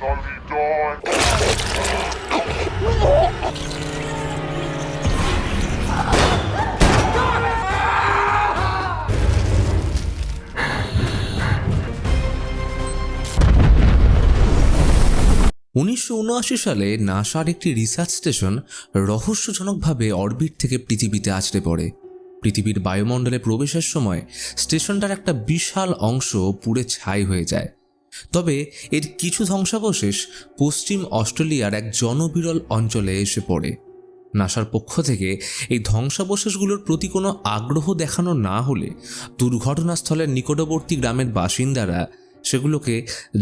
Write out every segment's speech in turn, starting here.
Dolly die! 1979 সালে নাসার একটি রিসার্চ স্টেশন রহস্যজনকভাবে অরবিট থেকে পৃথিবীতে আছড়ে পড়ে। পৃথিবীর বায়ুমণ্ডলে প্রবেশের সময় স্টেশনটার একটা বিশাল অংশ পুড়ে ছাই হয়ে যায়। তবে এর কিছু ধ্বংসাবশেষ পশ্চিম অস্ট্রেলিয়ার এক জনবিরল অঞ্চলে এসে পড়ে। নাসার পক্ষ থেকে এই ধ্বংসাবশেষগুলোর প্রতি কোনো আগ্রহ দেখানো না হলে দুর্ঘটনাস্থলের নিকটবর্তী গ্রামের বাসিন্দারা সেগুলোকে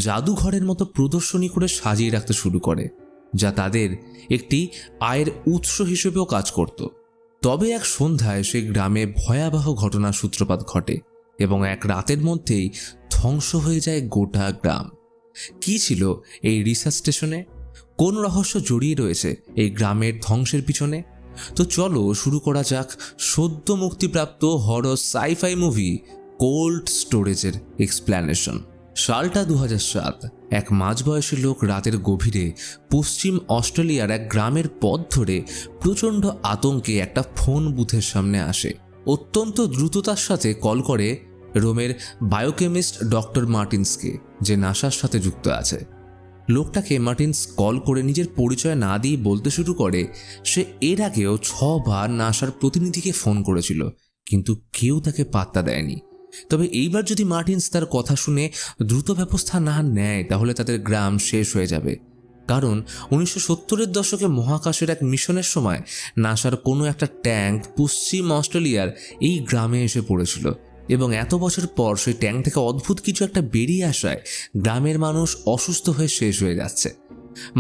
জাদুঘরের মতো প্রদর্শনী করে সাজিয়ে রাখতে শুরু করে, যা তাদের একটি আয়ের উৎস হিসেবেও কাজ করত। তবে এক সন্ধ্যায় সেই গ্রামে ভয়াবহ ঘটনার সূত্রপাত ঘটে এবং এক রাতের মধ্যেই ধ্বংস হয়ে যায় গোটা গ্রাম। কি ছিল এই রিসার্চ স্টেশনে? কোন রহস্য জড়িয়ে রয়েছে এই গ্রামের ধ্বংসের পিছনে? তো চলো শুরু করা যাক সদ্য মুক্তিপ্রাপ্ত হরর সাইফাই মুভি কোল্ড স্টোরেজের এক্সপ্ল্যানেশন। সালটা 2007। এক মাঝবয়সী লোক রাতের গভীরে পশ্চিম অস্ট্রেলিয়ার এক গ্রামের পথ ধরে প্রচণ্ড আতঙ্কে একটা ফোন বুথের সামনে আসে। অত্যন্ত দ্রুততার সাথে কল করে রোমের বায়োকেমিস্ট ডক্টর মার্টিন্সকে, যে নাসার সাথে যুক্ত আছে। লোকটাকে মার্টিন্স কল করে নিজের পরিচয় না দিয়ে বলতে শুরু করে সে এর আগেও 6 বার নাসার প্রতিনিধিকে ফোন করেছিল, কিন্তু কেউ তাকে পাত্তা দেয়নি। তবে এইবার যদি মার্টিন্স তার কথা শুনে দ্রুত ব্যবস্থা না নেয় তাহলে তাদের গ্রাম শেষ হয়ে যাবে। কারণ 1970-এর দশকে মহাকাশের এক মিশনের সময় নাসার কোনো একটা ট্যাঙ্ক পশ্চিম অস্ট্রেলিয়ার এই গ্রামে এসে পড়েছিল এবং এত বছর পর সেই ট্যাঙ্ক থেকে অদ্ভুত কিছু একটা বেরিয়ে আসায় গ্রামের মানুষ অসুস্থ হয়ে শেষ হয়ে যাচ্ছে।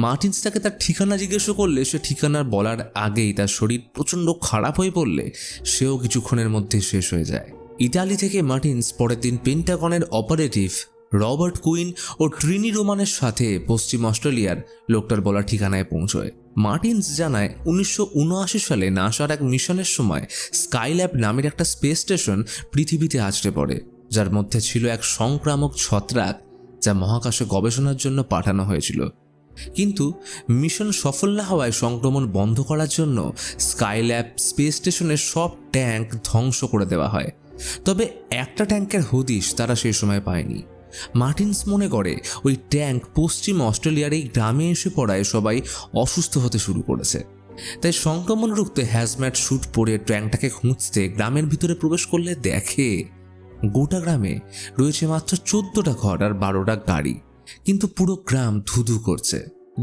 মার্টিন্স তাকে তার ঠিকানা জিজ্ঞেস করলে সে ঠিকানা বলার আগেই তার শরীর প্রচণ্ড খারাপ হয়ে পড়লে সেও কিছুক্ষণের মধ্যে শেষ হয়ে যায়। ইতালি থেকে মার্টিন্স পরের দিন পেন্টাগনের অপারেটিভ রবার্ট কুইন ও ট্রিনি রোমানের সাথে পশ্চিম অস্ট্রেলিয়ার লোকটার বলা ঠিকানায় পৌঁছয়। মার্টিন্স জানায় 1979 সালে নাসার এক মিশনের সময় স্কাইল্যাব নামের একটা স্পেস স্টেশন পৃথিবীতে আছড়ে পড়ে, যার মধ্যে ছিল এক সংক্রামক ছত্রাক যা মহাকাশে গবেষণার জন্য পাঠানো হয়েছিল। কিন্তু মিশন সফল না হওয়ায় সংক্রমণ বন্ধ করার জন্য স্কাইল্যাব স্পেস স্টেশনের সব ট্যাঙ্ক ধ্বংস করে দেওয়া হয়। তবে একটা ট্যাঙ্কের হদিশ তারা সেই সময় পায়নি। মার্টিন্স মনে করে ওই ট্যাঙ্ক পশ্চিম অস্ট্রেলিয়ার এই গ্রামে এসে পড়ায় সবাই অসুস্থ হতে শুরু করেছে। তাই সংক্রমণ রুখতে হ্যাজম্যাট স্যুট পরে ট্যাঙ্কটাকে খুঁজতে গ্রামের ভিতরে প্রবেশ করলে দেখে গোটা গ্রামে রয়েছে মাত্র 14টা ঘর আর 12টা গাড়ি, কিন্তু পুরো গ্রাম ধুধু করছে।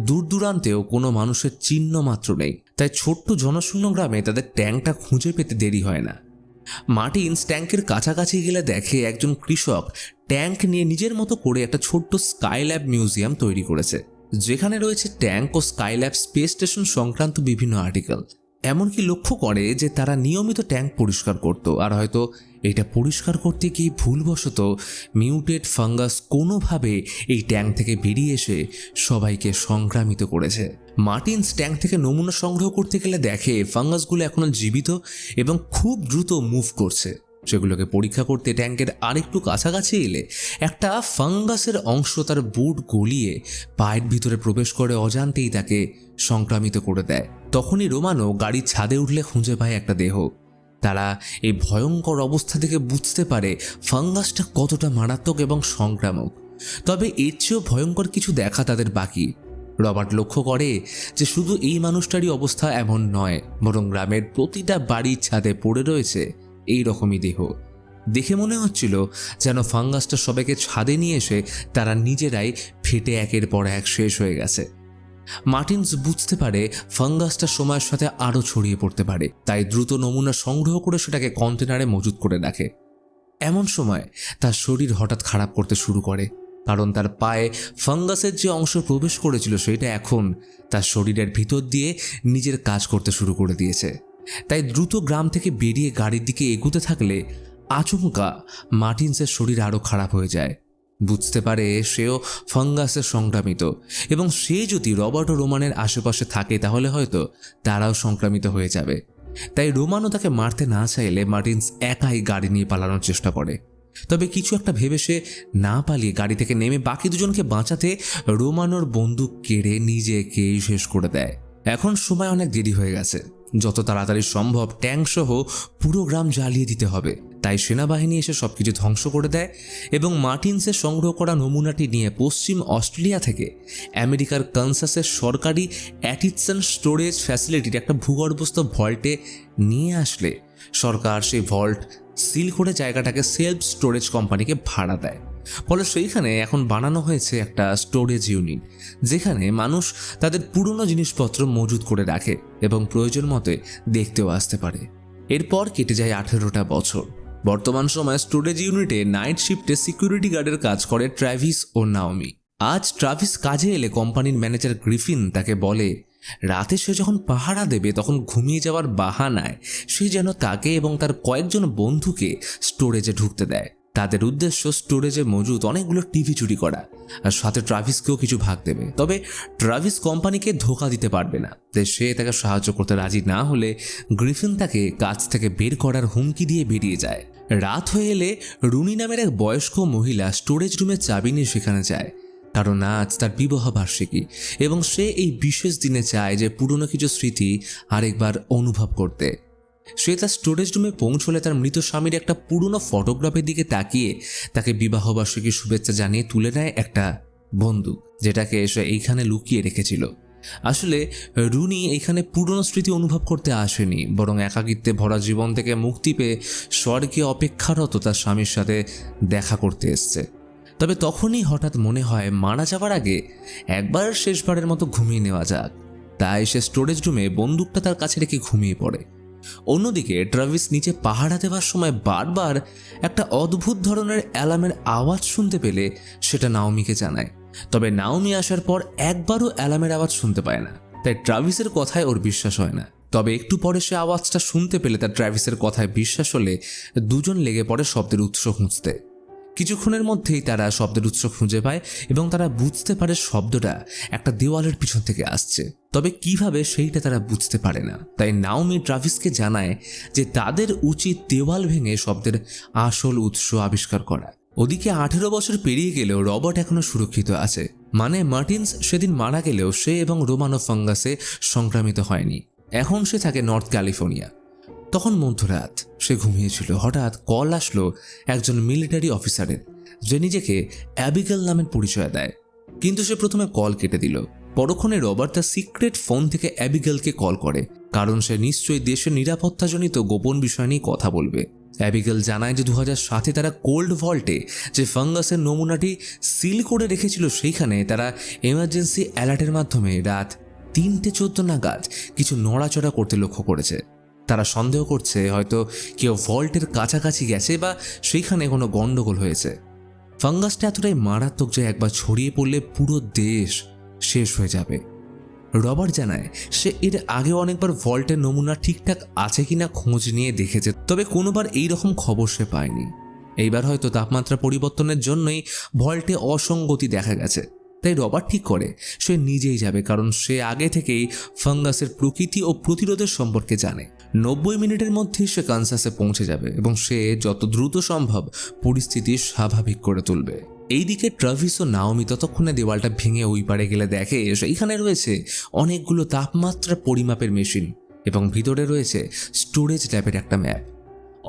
দূর দূরান্তেও কোনো মানুষের চিহ্ন মাত্র নেই। তাই ছোট্ট জনশূন্য গ্রামে তাদের ট্যাঙ্কটা খুঁজে পেতে দেরি হয় না। মার্টিন্স ট্যাঙ্কের কাছাকাছি গেলে দেখে একজন কৃষক ট্যাঙ্ক নিয়ে নিজের মতো করে একটা ছোট্ট স্কাইল্যাব মিউজিয়াম তৈরি করেছে, যেখানে রয়েছে ট্যাঙ্ক ও স্কাইল্যাব স্পেস স্টেশন সংক্রান্ত বিভিন্ন আর্টিকেল। এমনকি লক্ষ্য করে যে তারা নিয়মিত ট্যাঙ্ক পরিষ্কার করত, আর হয়তো এটা পরিষ্কার করতে গিয়ে ভুলবশত মিউটেড ফাঙ্গাস কোনোভাবে এই ট্যাঙ্ক থেকে বেরিয়ে এসে সবাইকে সংক্রামিত করেছে। মার্টিন্স ট্যাঙ্ক থেকে নমুনা সংগ্রহ করতে গেলে দেখে ফাঙ্গাসগুলো এখনো জীবিত এবং খুব দ্রুত মুভ করছে। সেগুলোকে পরীক্ষা করতে ট্যাঙ্কের আরেকটু কাছাকাছি এলে একটা ফাঙ্গাসের অংশ তার বুট গলিয়ে পায়ের ভিতরে প্রবেশ করে অজান্তেই তাকে সংক্রামিত করে দেয়। তখনই রোমানো গাড়ির ছাদে উঠলে খুঁজে পায় একটা দেহ। তারা এই ভয়ঙ্কর অবস্থা থেকে বুঝতে পারে ফাঙ্গাসটা কতটা মারাত্মক এবং সংক্রামক। তবে এর চেয়েও ভয়ঙ্কর কিছু দেখা তাদের বাকি। রবার্ট লক্ষ্য করে যে শুধু এই মানুষটারই অবস্থা এমন নয়, বরং গ্রামের প্রতিটা বাড়ির ছাদে পড়ে রয়েছে এই রকমই দেহ। দেখে মনে হচ্ছিল যেন ফাঙ্গাসটা সবাইকে ছাদে নিয়ে এসে তারা নিজেরাই ফেটে একের পর এক শেষ হয়ে গেছে। মার্টিন্স বুঝতে পারে ফাঙ্গাসটা সময়ের সাথে আরও ছড়িয়ে পড়তে পারে, তাই দ্রুত নমুনা সংগ্রহ করে সেটাকে কন্টেনারে মজুত করে রাখে। এমন সময় তার শরীর হঠাৎ খারাপ করতে শুরু করে, কারণ তার পায়ে ফাঙ্গাসের যে অংশ প্রবেশ করেছিল সেটা এখন তার শরীরের ভিতর দিয়ে নিজের কাজ করতে শুরু করে দিয়েছে। তাই দ্রুত গ্রাম থেকে বেরিয়ে গাড়ির দিকে এগোতে থাকলে আচমকা মার্টিন্সের শরীর আরও খারাপ হয়ে যায়। বুঝতে পারে সেও ফাঙ্গাসের সংক্রামিত এবং সে যদি রবার্ট ও রোমানের আশেপাশে থাকে তাহলে হয়তো তারাও সংক্রামিত হয়ে যাবে। তাই রোমানও তাকে মারতে না চাইলে মার্টিন্স একাই গাড়ি নিয়ে পালানোর চেষ্টা করে। তবে কিছু একটা ভেবে সে না পালিয়ে গাড়ি থেকে নেমে বাকি দুজনকে বাঁচাতে রোমানোর বন্দুক কেড়ে নিজেকেই শেষ করে দেয়। এখন সময় অনেক দেরি হয়ে গেছে, যত তাড়াতাড়ি সম্ভব ট্যাঙ্ক সহ পুরো গ্রাম জ্বালিয়ে দিতে হবে। তাই সেনাবাহিনী এসে সবকিছু ধ্বংস করে দেয় এবং মার্টিন্সের সংগ্রহ করা নমুনাটি নিয়ে পশ্চিম অস্ট্রেলিয়া থেকে আমেরিকার কানসাসের সরকারি অ্যাটিসন স্টোরেজ ফ্যাসিলিটির একটা ভূগর্ভস্থ ভল্টে নিয়ে আসলে সরকার সেই ভল্ট সিল করে জায়গাটাকে সেলফ স্টোরেজ কোম্পানিকে ভাড়া দেয়। ফলে সেইখানে এখন বানানো হয়েছে একটা স্টোরেজ ইউনিট, যেখানে মানুষ তাদের পুরনো জিনিসপত্র মজুত করে রাখে এবং প্রয়োজন মতে দেখতেও আসতে পারে। এরপর কেটে যায় 18টা বছর। বর্তমান সময়ে স্টোরেজ ইউনিটে নাইট শিফটে সিকিউরিটি গার্ডের কাজ করে ট্র্যাভিস ও নাওমি। আজ ট্র্যাভিস কাজে এলে কোম্পানির ম্যানেজার গ্রিফিন তাকে বলে রাতে সে যখন পাহারা দেবে তখন ঘুমিয়ে যাওয়ার বাহানায় সে যেন তাকে এবং তার কয়েকজন বন্ধুকে স্টোরেজে ঢুকতে দেয়। তাদের উদ্দেশ্য স্টোরেজে মজুদ অনেকগুলো টিভি চুরি করা আর সাথে ট্রাভিসকেও কিছু ভাগ দেবে। তবে ট্রাভিস কোম্পানিকে ধোঁকা দিতে পারবে না, তাই সে তাকে সাহায্য করতে রাজি না হলে গ্রিফিন তাকে কাজ থেকে বের করার হুমকি দিয়ে বেরিয়ে যায়। রাত হয়ে এলে রুনি নামের এক বয়স্ক মহিলা স্টোরেজ রুমের চাবি নিয়ে সেখানে যায়, কারণ আজ তার বিবাহ বার্ষিকী এবং সে এই বিশেষ দিনে চায় যে পুরনো কিছু স্মৃতি আরেকবার অনুভব করতে। সে তার স্টোরেজ রুমে পৌঁছলে তার মৃত স্বামীর একটা পুরনো ফটোগ্রাফের দিকে তাকিয়ে তাকে বিবাহবার্ষিকীর শুভেচ্ছা জানিয়ে তুলে নেয় একটা বন্দুক, যেটাকে সে এইখানে লুকিয়ে রেখেছিল। আসলে রুনি এইখানে পুরনো স্মৃতি অনুভব করতে আসেনি, বরং একাকিত্বে ভরা জীবন থেকে মুক্তি পেয়ে স্বর্গে অপেক্ষারত তার স্বামীর সাথে দেখা করতে এসছে। তবে তখনই হঠাৎ মনে হয় মারা যাওয়ার আগে একবার শেষবারের মতো ঘুমিয়ে নেওয়া যাক। তাই সে স্টোরেজ রুমে বন্দুকটা তার কাছে রেখে ঘুমিয়ে পড়ে। অন্যদিকে ট্রাভিস নিচে পাহারা দেওয়ার সময় বারবার একটা অদ্ভুত ধরনের অ্যালার্মের আওয়াজ শুনতে পেলে সেটা নাওমিকে জানায়। তবে নাওমি আসার পর একবারও অ্যালার্মের আওয়াজ শুনতে পায় না, তাই ট্রাভিসের কথায় ওর বিশ্বাস হয় না। তবে একটু পরে সে আওয়াজটা শুনতে পেলে তার ট্রাভিসের কথায় বিশ্বাস হলে দুজন লেগে পড়ে শব্দের উৎস খুঁজতে। কিছুক্ষণের মধ্যেই তারা শব্দের উৎস খুঁজে পায় এবং তারা বুঝতে পারে শব্দটা একটা দেওয়ালের পিছন থেকে আসছে। তবে কিভাবে সেইটা তারা বুঝতে পারে না, তাই নাওমি ট্রাভিসকে জানায় যে তাদের উচিত দেওয়াল ভেঙে শব্দের আসল উৎস আবিষ্কার করা। ওদিকে 18 বছর পেরিয়ে গেলেও রবার্ট এখনো সুরক্ষিত আছে। মানে মার্টিন্স সেদিন মারা গেলেও সে এবং রোমানো ফাঙ্গাসে সংক্রামিত হয়নি। এখন সে থাকে নর্থ ক্যালিফোর্নিয়া। তখন মধ্যরাত, সে ঘুমিয়েছিল। হঠাৎ কল আসলো একজন মিলিটারি অফিসারের, যে নিজেকে অ্যাবিগেল নামের পরিচয় দেয়। কিন্তু সে প্রথমে কল কেটে দিল। পরক্ষণে রবার্ট তার সিক্রেট ফোন থেকে অ্যাবিগেলকে কল করে, কারণ সে নিশ্চয়ই দেশের নিরাপত্তাজনিত গোপন বিষয় নিয়ে কথা বলবে। অ্যাবিগেল জানায় যে 2007-এ তারা কোল্ড ভল্টে যে ফাঙ্গাসের নমুনাটি সিল করে রেখেছিল সেইখানে তারা এমার্জেন্সি অ্যালার্টের মাধ্যমে রাত 3:14 নাগাদ কিছু নড়াচড়া করতে লক্ষ্য করেছে। তারা সন্দেহ করছে হয়তো কেউ ভল্টের কাছাকাছি গেছে বা সেইখানে কোনো গন্ডগোল হয়েছে। ফাঙ্গাসটা এতটাই মারাত্মক যে একবার ছড়িয়ে পড়লে পুরো দেশ শেষ হয়ে যাবে। রবার্ট জানায় সে এর আগে অনেকবার ভল্টের নমুনা ঠিকঠাক আছে কিনা খোঁজ নিয়ে দেখেছে, তবে কোনোবার এইরকম খবর সে পায়নি। এইবার হয়তো তাপমাত্রা পরিবর্তনের জন্যই ভল্টে অসঙ্গতি দেখা গেছে। তাই রবার্ট ঠিক করে সে নিজেই যাবে, কারণ সে আগে থেকেই ফাঙ্গাসের প্রকৃতি ও প্রতিরোধের সম্পর্কে জানে। 90 মিনিটের মধ্যেই সে কানসাসে পৌঁছে যাবে এবং সে যত দ্রুত সম্ভব পরিস্থিতি স্বাভাবিক করে তুলবে। এইদিকে ট্রাভিস ও নাওমি ততক্ষণে দেওয়ালটা ভেঙে ওই পারে গেলে দেখে সেইখানে রয়েছে অনেকগুলো তাপমাত্রা পরিমাপের মেশিন এবং ভিতরে রয়েছে স্টোরেজ ল্যাবের একটা ম্যাপ।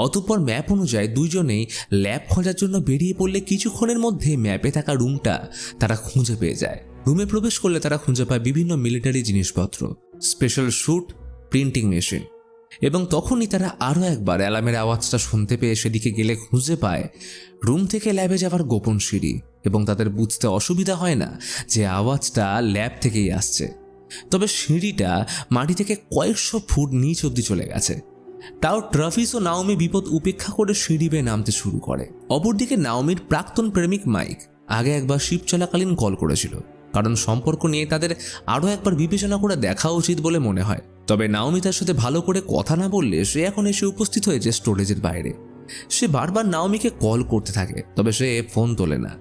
অতঃপর ম্যাপ অনুযায়ী দুইজনেই ল্যাব খোঁজার জন্য বেরিয়ে পড়লে কিছুক্ষণের মধ্যে ম্যাপে থাকা রুমটা তারা খুঁজে পেয়ে যায়। রুমে প্রবেশ করলে তারা খুঁজে পায় বিভিন্ন মিলিটারি জিনিসপত্র, স্পেশাল স্যুট, প্রিন্টিং মেশিন এবং তখনই তারা আরও একবার অ্যালার্মের আওয়াজটা শুনতে পেয়ে সেদিকে গেলে খুঁজে পায় রুম থেকে ল্যাবে যাওয়ার গোপন সিঁড়ি এবং তাদের বুঝতে অসুবিধা হয় না যে আওয়াজটা ল্যাব থেকেই আসছে। তবে সিঁড়িটা মাটি থেকে কয়েকশো ফুট নিচ অবধি চলে গেছে। তাও ট্রাভিস ও নাওমি বিপদ উপেক্ষা করে সিঁড়ি বেয়ে নামতে শুরু করে। অপরদিকে নাওমির প্রাক্তন প্রেমিক মাইক আগে একবার শিপ চলাকালীন কল করেছিল, কারণ সম্পর্ক নিয়ে তাদের আরও একবার বিবেচনা করে দেখা উচিত বলে মনে হয়। তবে নাওমি তার সাথে ভালো করে কথা না বললে সে এখন এসে উপস্থিত হয়েছে স্টোরেজের বাইরে। সে বারবার নাওমিকে কল করতে থাকে, তবে সে ফোন তোলে না।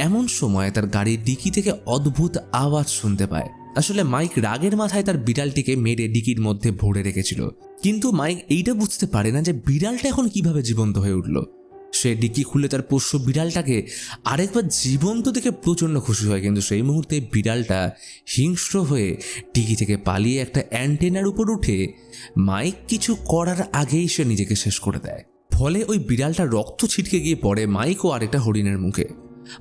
এমন সময় তার গাড়ির ডিকি থেকে অদ্ভুত আওয়াজ শুনতে পায়। আসলে মাইক রাগের মাথায় তার বিড়ালটিকে মেরে ডিকির মধ্যে ভরে রেখেছিল, কিন্তু মাইক এইটা বুঝতে পারে না যে বিড়ালটা এখন কিভাবে জীবন্ত হয়ে উঠল। সে সে ডিকি খুলে তার পোষ্য বিড়ালটাকে আরেকবার জীবন্ত দেখে প্রচণ্ড খুশি হয়, কিন্তু সেই মুহূর্তে বিড়ালটা হিংস্র হয়ে ডিকি থেকে পালিয়ে একটা অ্যান্টেনার উপর উঠে মাইক কিছু করার আগেই সে নিজেকে শেষ করে দেয়। ফলে ওই বিড়ালটা রক্ত ছিটকে গিয়ে পড়ে মাইক ও আরেকটা হরিণের মুখে।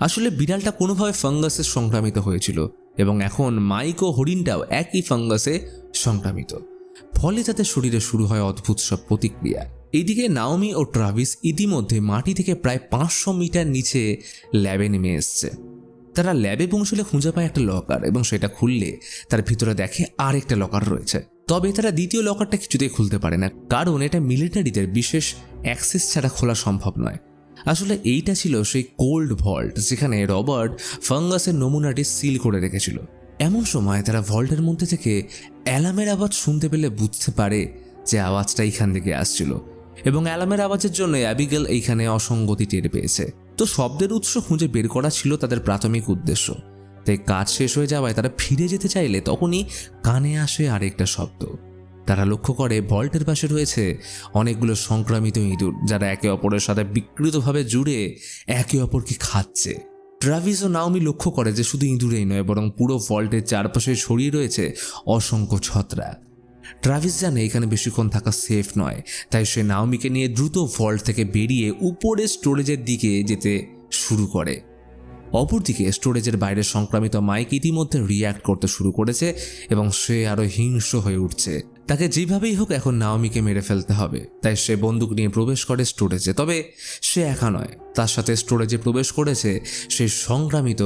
আসলে বিড়ালটা কোনোভাবে ফাঙ্গাসে সংক্রামিত হয়েছিল এবং এখন মাইক ও হরিণটাও একই ফাঙ্গাসে সংক্রামিত। ফলে তাদের শরীরে শুরু হয় অদ্ভুত সব প্রতিক্রিয়া। এদিকে নাওমি ও ট্রাভিস ইতিমধ্যে মাটি থেকে প্রায় 500 মিটার নিচে ল্যাবে নেমে এসছে। তারা ল্যাবে পৌঁছলে খুঁজে পায় একটা লকার এবং সেটা খুললে তার ভিতরে দেখে আরেকটা লকার রয়েছে। তবে তারা দ্বিতীয় লকারটা কিছুতেই খুলতে পারে না, কারণ এটা মিলিটারিদের বিশেষ অ্যাক্সেস ছাড়া খোলা সম্ভব নয়। আসলে এইটা ছিল সেই কোল্ড ভল্ট যেখানে রবার্ট ফাঙ্গাসের নমুনাটি সিল করে রেখেছিল। এমন সময় তারা ভল্টের মধ্যে থেকে অ্যালার্মের আওয়াজ শুনতে পেলে বুঝতে পারে যে আওয়াজটা এইখান থেকে আসছিল এবং অ্যালার্মের আওয়াজের জন্য অ্যাবিগেল এইখানে অসঙ্গতি টের পেয়েছে। তো শব্দের উৎস খুঁজে বের করা ছিল তাদের প্রাথমিক উদ্দেশ্য। তাই কাজ শেষ হয়ে যাওয়ায় তারা ফিরে যেতে চাইলে তখনই কানে আসে আরেকটা শব্দ। তারা লক্ষ্য করে ভল্টের পাশে রয়েছে অনেকগুলো সংক্রামিত ইঁদুর, যারা একে অপরের সাথে বিকৃতভাবে জুড়ে একে অপরকে খাচ্ছে। ট্রাভিস ও নাওমি লক্ষ্য করে যে শুধু ইঁদুরেই নয়, বরং পুরো ভল্টের চারপাশে ছড়িয়ে রয়েছে অসংখ্য ছত্রাক। ট্রাভিস জানে এখানে বেশিক্ষণ থাকা সেফ নয়, তাই সে নাওমিকে নিয়ে দ্রুত ভল্ট থেকে বেরিয়ে উপরে স্টোরেজের দিকে যেতে শুরু করে। অপরদিকে স্টোরেজের বাইরে সংক্রামিত মাইক ইতিমধ্যে রিয়্যাক্ট করতে শুরু করেছে এবং সে আরো হিংস্র হয়ে উঠছে। তাকে যেভাবেই হোক এখন নাওমিকে মেরে ফেলতে হবে, তাই সে বন্দুক নিয়ে প্রবেশ করে স্টোরেজে। তবে সে একা নয়, তার সাথে স্টোরেজে প্রবেশ করেছে সেই সংক্রামিত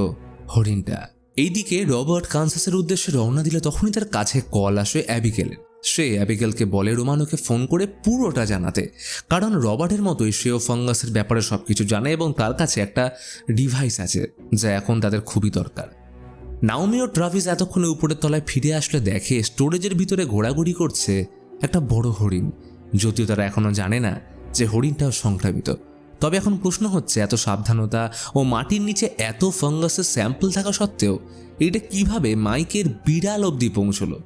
হরিণটা। এইদিকে রবার্ট কানসাসের উদ্দেশ্যে রওনা দিলে তখনই তার কাছে কল আসে অ্যাবিগেলের। সে অ্যাবিগেলকে বলে রোমানোকে ফোন করে পুরোটা জানাতে, কারণ রবার্টের মতোই সেও ফাঙ্গাসের ব্যাপারে সবকিছু জানে এবং তার কাছে একটা ডিভাইস আছে যা এখন তাদের খুবই দরকার। নাওমি ও ট্রাভিস এতক্ষণে উপরের তলায় ফিরে আসলে দেখে স্টোরেজের ভিতরে ঘোরাঘুরি করছে একটা বড় হরিণ, যদিও তারা এখনো জানে না যে হরিণটাও সংক্রামিত। তবে এখন প্রশ্ন হচ্ছে, এত সাবধানতা ও মাটির নিচে এত ফাঙ্গাসের স্যাম্পল থাকা সত্ত্বেও এটা কিভাবে মাইকের বিড়াল অবধি পৌঁছলো?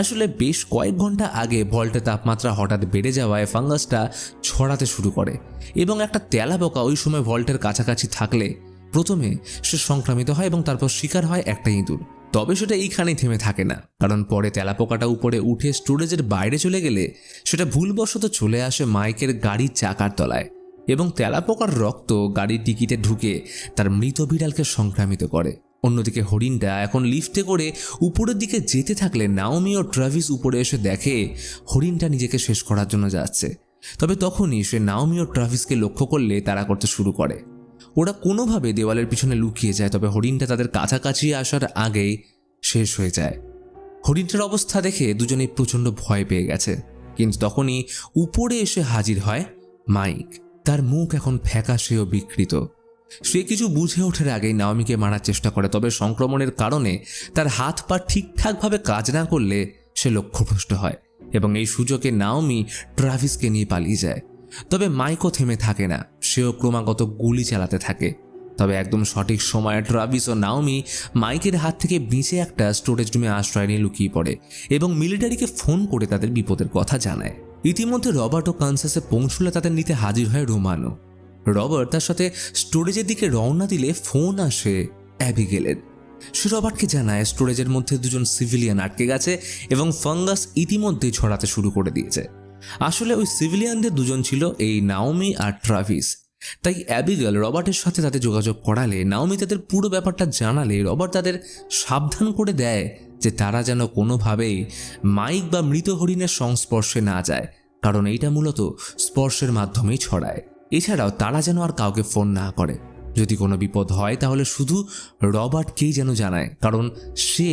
আসলে বেশ কয়েক ঘন্টা আগে ভল্টের তাপমাত্রা হঠাৎ বেড়ে যাওয়ায় ফাঙ্গাসটা ছড়াতে শুরু করে এবং একটা তেলাপোকা ওই সময় ভল্টের কাছাকাছি থাকলে প্রথমে সে সংক্রামিত হয় এবং তারপর শিকার হয় একটা ইঁদুর। তবে সেটা এইখানেই থেমে থাকে না, কারণ পরে তেলাপোকাটা উপরে উঠে স্টোরেজের বাইরে চলে গেলে সেটা ভুলবশত চলে আসে মাইকের গাড়ির চাকার তলায় এবং তেলাপোকার রক্ত গাড়ির ডিকিতে ঢুকে তার মৃত বিড়ালকে সংক্রামিত করে। অন্যদিকে হরিণটা এখন লিফটে করে উপরের দিকে যেতে থাকলে নাওমি ও ট্রাভিস উপরে এসে দেখে হরিণটা নিজেকে শেষ করার জন্য যাচ্ছে। তবে তখনই সে নাওমি ও ট্রাভিসকে লক্ষ্য করলে তাড়া করতে শুরু করে। ওরা কোনোভাবে দেওয়ালের পিছনে লুকিয়ে যায়, তবে হরিণটা তাদের কাছাকাছি আসার আগেই শেষ হয়ে যায়। হরিণটার অবস্থা দেখে দুজনেই প্রচণ্ড ভয় পেয়ে গেছে, কিন্তু তখনই উপরে এসে হাজির হয় মাইক। তার মুখ এখন ফ্যাকাশে ও বিকৃত। সে কিছু বুঝে ওঠার আগেই নাওমিকে মারার চেষ্টা করে, তবে সংক্রমণের কারণে তার হাত পা ঠিকঠাকভাবে কাজ না করলে সে লক্ষ্যভ্রষ্ট হয় এবং এই সুযোগে নাওমি ট্রাভিসকে নিয়ে পালিয়ে যায়। তবে মাইকও থেমে থাকে না, সেও ক্রমাগত গুলি চালাতে থাকে। তবে একদম সঠিক সময়ে ট্রাভিস ও নাওমি মাইকের হাত থেকে বেঁচে একটা স্টোরেজ রুমে আশ্রয় নিয়ে লুকিয়ে পড়ে এবং মিলিটারিকে ফোন করে তাদের বিপদের কথা জানায়। ইতিমধ্যে রবার্ট ও কানসাসে পৌঁছলে তাদের নিতে হাজির হয় রোমানো। রবার্ট তার সাথে স্টোরেজের দিকে রওনা দিলে ফোন আসে অ্যাবিগেলের। সে রবার্টকে জানায় স্টোরেজের মধ্যে দুজন সিভিলিয়ান আটকে গেছে এবং ফাঙ্গাস ইতিমধ্যেই ছড়াতে শুরু করে দিয়েছে। আসলে ওই সিভিলিয়ানদের দুজন ছিল এই নাওমি আর ট্রাভিস। তাই অ্যাবিগেল রবার্টের সাথে তাদের যোগাযোগ করালে নাওমি তাদের পুরো ব্যাপারটা জানালে রবার্ট তাদের সাবধান করে দেয় যে তারা যেন কোনোভাবেই মাইক বা মৃত হরিণের সংস্পর্শে না যায়, কারণ এইটা মূলত স্পর্শের মাধ্যমেই ছড়ায়। এছাড়াও তারা যেন আর কাউকে ফোন না করে। যদি কোনো বিপদ হয় তাহলে শুধু রবার্টকেই যেন জানায়, কারণ সে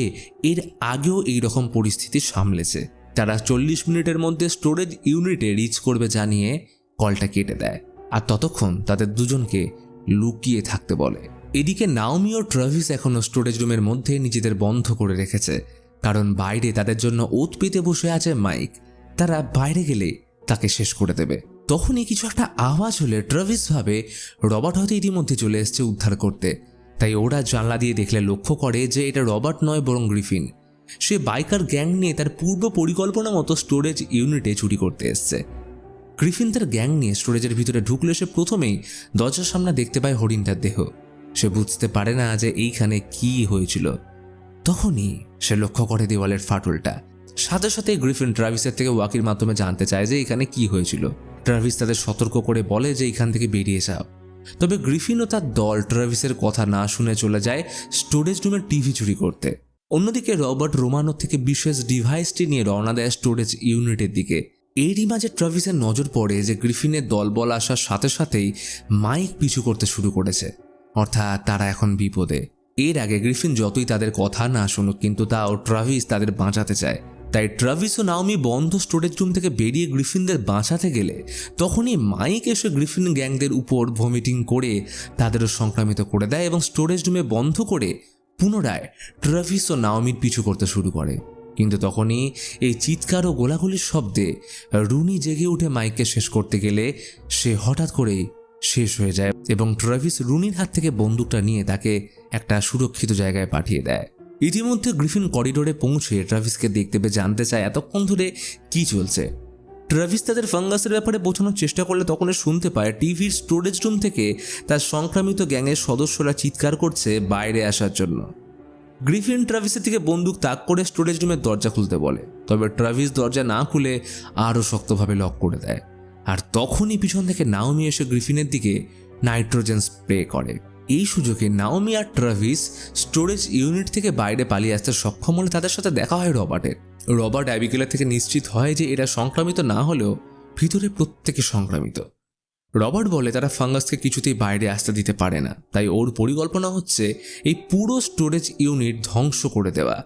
এর আগেও এই রকম পরিস্থিতি সামলেছে। তারা 40 মিনিটের মধ্যে স্টোরেজ ইউনিটে রিচ করবে জানিয়ে কলটা কেটে দেয় আর ততক্ষণ তাদের দুজনকে লুকিয়ে থাকতে বলে। এদিকে নাওমি ও ট্রাভিস এখনও স্টোরেজ রুমের মধ্যে নিজেদের বন্ধ করে রেখেছে, কারণ বাইরে তাদের জন্য ওত পেতে বসে আছে মাইক। তারা বাইরে গেলে তাকে শেষ করে দেবে। তখনই কিছু একটা আওয়াজ হলে ট্রাভিস ভাবে রবার্ট হয়তো ইতিমধ্যে চলে এসছে উদ্ধার করতে। তাই ওরা জানলা দিয়ে দেখলে লক্ষ্য করে যে এটা রবার্ট নয় বরং গ্রিফিন। সে বাইকার গ্যাং নিয়ে তার পূর্ব পরিকল্পনা মতো স্টোরেজ ইউনিটে চুরি করতে এসছে। গ্রিফিন তার গ্যাং নিয়ে স্টোরেজের ভিতরে ঢুকলে সে প্রথমেই দরজার সামনে দেখতে পায় হরিণটার দেহ। সে বুঝতে পারে না যে এইখানে কি হয়েছিল। তখনই সে লক্ষ্য করে দেওয়ালের ফাটলটা। সাথে সাথে গ্রিফিন ট্রাভিসের থেকে ওয়াকির মাধ্যমে জানতে চায় যে এখানে কি হয়েছিল। ট্রাভিস তাদের সতর্ক করে বলে যে এখান থেকে বেরিয়ে যাও। তবে গ্রিফিন ও তার দল ট্রাভিসের কথা না শুনে চলে যায় স্টোরেজ রুমের টিভি চুরি করতে। অন্যদিকে রবার্ট রোমানো থেকে বিশেষ ডিভাইসটি নিয়ে রওনা দেয় স্টোরেজ ইউনিটের দিকে। এরই মাঝে ট্রাভিসের নজর পড়ে যে গ্রিফিনের দলবল আসার সাথে সাথেই মাইক পিছু করতে শুরু করেছে, অর্থাৎ তারা এখন বিপদে। এর আগে গ্রিফিন যতই তাদের কথা না শুনুক, কিন্তু তাও ট্রাভিস তাদের বাঁচাতে চায়। তাই ট্রাভিস ও নাওমি বন্ধ স্টোরেজ রুম থেকে বেরিয়ে গ্রিফিনদের বাঁচাতে গেলে তখনই মাইক এসে গ্রিফিন গ্যাংদের উপর ভমিটিং করে তাদেরও সংক্রামিত করে দেয় এবং স্টোরেজ রুমে বন্ধ করে পুনরায় ট্রাভিস ও নাওমির পিছু করতে শুরু করে। কিন্তু তখনই এই চিৎকার ও গোলাগুলির শব্দে রুনি জেগে উঠে মাইককে শেষ করতে গেলে সে হঠাৎ করেই শেষ হয়ে যায় এবং ট্রাভিস রুনির হাত থেকে বন্দুকটা নিয়ে তাকে একটা সুরক্ষিত জায়গায় পাঠিয়ে দেয়। ইতিমধ্যে গ্রিফিন করিডোরে পৌঁছে ট্রাভিসকে দেখতে পেয়ে জানতে চায় এতক্ষণ ধরে কি চলছে। ট্রাভিস তাদের ফাঙ্গাসের ব্যাপারে বোঝানোর চেষ্টা করলে তখনই শুনতে পায় টিভির স্টোরেজ রুম থেকে তার সংক্রামিত গ্যাংয়ের সদস্যরা চিৎকার করছে বাইরে আসার জন্য। গ্রিফিন ট্রাভিসের থেকে বন্দুক তাক করে স্টোরেজ রুমের দরজা খুলতে বলে, তবে ট্রাভিস দরজা না খুলে আরও শক্তভাবে লক করে দেয়। আর তখনই পিছন থেকে নাওমি এসে গ্রিফিনের দিকে নাইট্রোজেন স্প্রে করে। এই সুযোগে নাওমি আর ট্রাভিস স্টোরেজ ইউনিট থেকে বাইরে পালিয়ে আসতে সক্ষম হলে তাদের সাথে দেখা হয় রবার্টের। রবার্ট অ্যাবিগেলের থেকে নিশ্চিত হয় যে এরা সংক্রামিত না হলেও ভিতরে প্রত্যেকে সংক্রামিত। রবার্ট বলে তারা ফাঙ্গাসকে কিছুতেই বাইরে আসতে দিতে পারে না, তাই ওর পরিকল্পনা হচ্ছে এই পুরো স্টোরেজ ইউনিট ধ্বংস করে দেওয়া।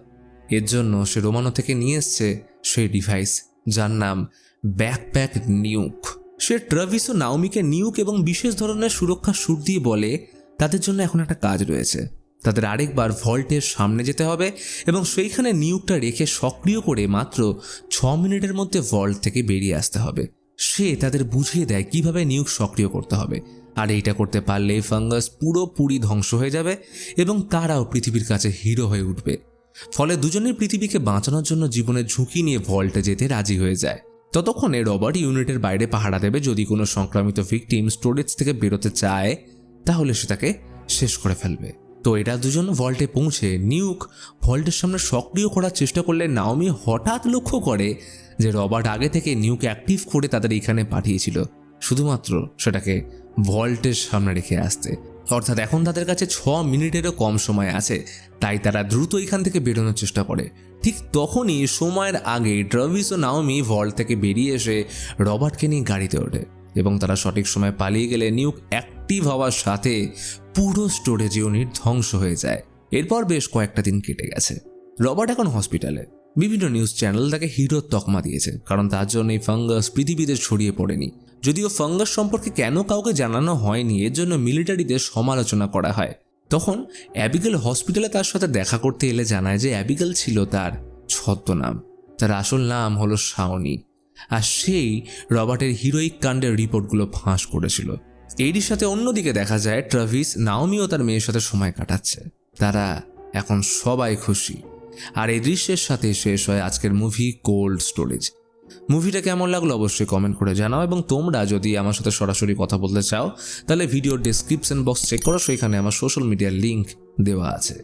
এর জন্য সে রোমানো থেকে নিয়ে এসছে সেই ডিভাইস, যার নাম ব্যাকপ্যাক নিউক। সে ট্রাভিস ও নাওমিকে নিউক এবং বিশেষ ধরনের সুরক্ষা স্যুট দিয়ে বলে তাদের জন্য এখন একটা কাজ রয়েছে। তাদের আরেকবার ভল্টের সামনে যেতে হবে এবং সেইখানে নিউকটা রেখে সক্রিয় করে মাত্র 6 মিনিটের মধ্যে ভল্ট থেকে বেরিয়ে আসতে হবে। সে তাদের বুঝিয়ে দেয় কিভাবে নিউক সক্রিয় করতে হবে, আর এইটা করতে পারলে ফাঙ্গাস পুরোপুরি ধ্বংস হয়ে যাবে এবং তারাও পৃথিবীর কাছে হিরো হয়ে উঠবে। ফলে দুজনের পৃথিবীকে বাঁচানোর জন্য জীবনের ঝুঁকি নিয়ে ভল্টে যেতে রাজি হয়ে যায়। ততক্ষণে রবার্ট ইউনিটের বাইরে পাহারা দেবে। যদি কোনো সংক্রামিত ভিকটিম স্টোরেজ থেকে বেরোতে চায় তাহলে সে তাকে শেষ করে ফেলবে। তো এরা দুজন ভল্টে পৌঁছে নিউক ভল্টের সামনে সক্রিয় করার চেষ্টা করলে নাওমি হঠাৎ লক্ষ্য করে যে রবার্ট আগে থেকে নিউক অ্যাক্টিভ করে তাদের এখানে পাঠিয়েছিল, শুধুমাত্র সেটাকে ভল্টের সামনে রেখে আসতে। অর্থাৎ এখন তাদের কাছে 6 মিনিটেরও কম সময় আছে, তাই তারা দ্রুত এখান থেকে বেরোনোর চেষ্টা করে। ঠিক তখনই সময়ের আগে ট্রাভিস ও নাওমি ভল্ট থেকে বেরিয়ে এসে রবার্টকে নিয়ে গাড়িতে ওঠে এবং তারা সঠিক সময় পালিয়ে গেলে নিউক অ্যাক্টিভ হওয়ার সাথে পুরো স্টোরেজ ইউনিট ধ্বংস হয়ে যায়। এরপর বেশ কয়েকটা দিন কেটে গেছে। রবার্ট এখন হসপিটালে। বিভিন্ন নিউজ চ্যানেল তাকে হিরোর তকমা দিয়েছে, কারণ তার জন্য এই ফাঙ্গাস পৃথিবীতে ছড়িয়ে পড়েনি। যদিও ফাঙ্গাস সম্পর্কে কেন কাউকে জানানো হয়নি, এর জন্য মিলিটারিতে সমালোচনা করা হয়। তখন অ্যাবিগেল হসপিটালে তার সাথে দেখা করতে এলে জানায় যে অ্যাবিগেল ছিল তার ছদ্মনাম, তার আসল নাম হলো শাওনি, আর সেই রবার্টের হিরোইক কাণ্ডের রিপোর্টগুলো ফাঁস করেছিল। এরই সাথে অন্যদিকে দেখা যায় ট্রাভিস নাওমি ও তার মেয়ের সাথে সময় কাটাচ্ছে। তারা এখন সবাই খুশি। আর এই দৃশ্যের সাথে শেষ হয় আজকের মুভি কোল্ড স্টোরেজ। মুভিটা কেমন লাগলো অবশ্যই কমেন্ট করে জানাও, এবং তোমরা যদি আমার সাথে সরাসরি কথা বলতে চাও তাহলে ভিডিওর ডেসক্রিপশন বক্স চেক করো, সেখানে আমার সোশ্যাল মিডিয়ার লিঙ্ক দেওয়া আছে।